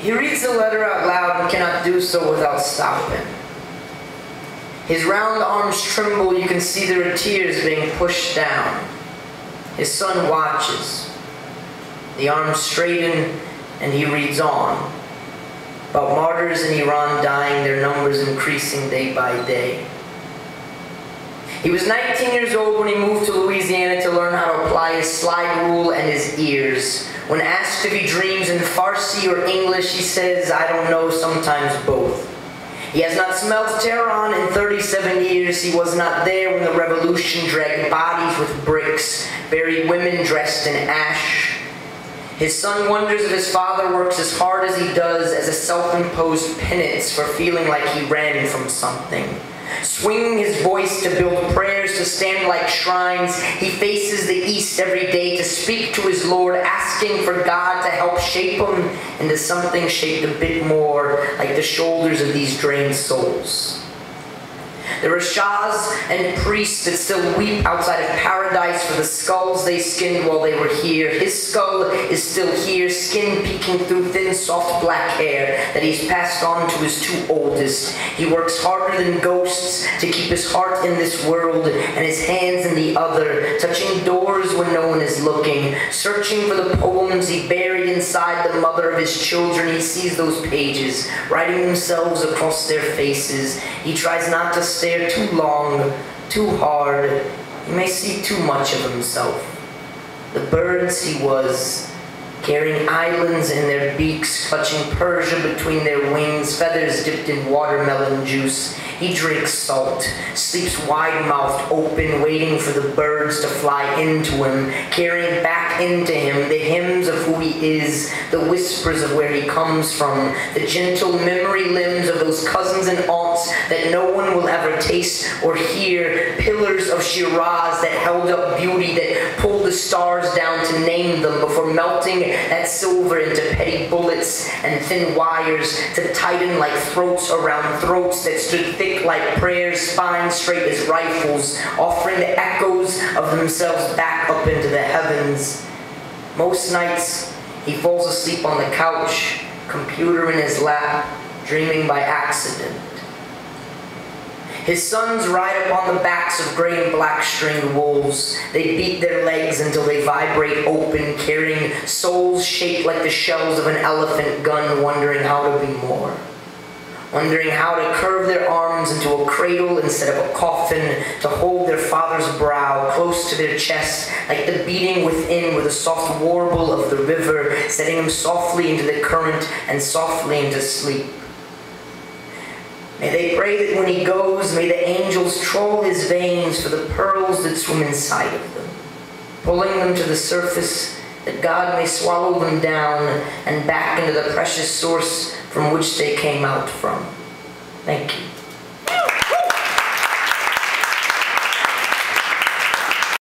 He reads the letter out loud and cannot do so without stopping. His round arms tremble. You can see there are tears being pushed down. His son watches. The arms straighten, and he reads on. About martyrs in Iran dying, their numbers increasing day by day. He was 19 years old when he moved to Louisiana to learn how to apply his slide rule and his ears. When asked if he dreams in Farsi or English, he says, "I don't know, sometimes both." He has not smelled Tehran in 37 years. He was not there when the revolution dragged bodies with bricks, buried women dressed in ash. His son wonders if his father works as hard as he does as a self-imposed penance for feeling like he ran from something. Swinging his voice to build prayers to stand like shrines, he faces the east every day to speak to his Lord, asking for God to help shape him into something shaped a bit more like the shoulders of these drained souls. There are shahs and priests that still weep outside of paradise for the skulls they skinned while they were here. His skull is still here, skin peeking through thin, soft black hair that he's passed on to his two oldest. He works harder than ghosts to keep his heart in this world and his hands in the other, touching doors when no one is looking, searching for the poems he buried inside the mother of his children. He sees those pages, writing themselves across their faces. He tries not to stare too long, too hard. He may see too much of himself. The birds he was, carrying islands in their beaks, clutching Persia between their wings, feathers dipped in watermelon juice. He drinks salt, sleeps wide-mouthed open, waiting for the birds to fly into him, carrying back into him the hymns of who he is, the whispers of where he comes from, the gentle memory limbs of those cousins and aunts that no one will ever taste or hear, pillars of Shiraz that held up beauty, that pulled the stars down to name them before melting that silver into petty bullets and thin wires to tighten like throats around throats that stood thick like prayers, spines straight as rifles, offering the echoes of themselves back up into the heavens. Most nights, he falls asleep on the couch, computer in his lap, dreaming by accident. His sons ride upon the backs of gray and black stringed wolves. They beat their legs until they vibrate open, carrying souls shaped like the shells of an elephant gun, wondering how to be more. Wondering how to curve their arms into a cradle instead of a coffin, to hold their father's brow close to their chest, like the beating within with a soft warble of the river, setting him softly into the current and softly into sleep. May they pray that when he goes, may the angels troll his veins for the pearls that swim inside of them, pulling them to the surface, that God may swallow them down and back into the precious source from which they came out from. Thank you.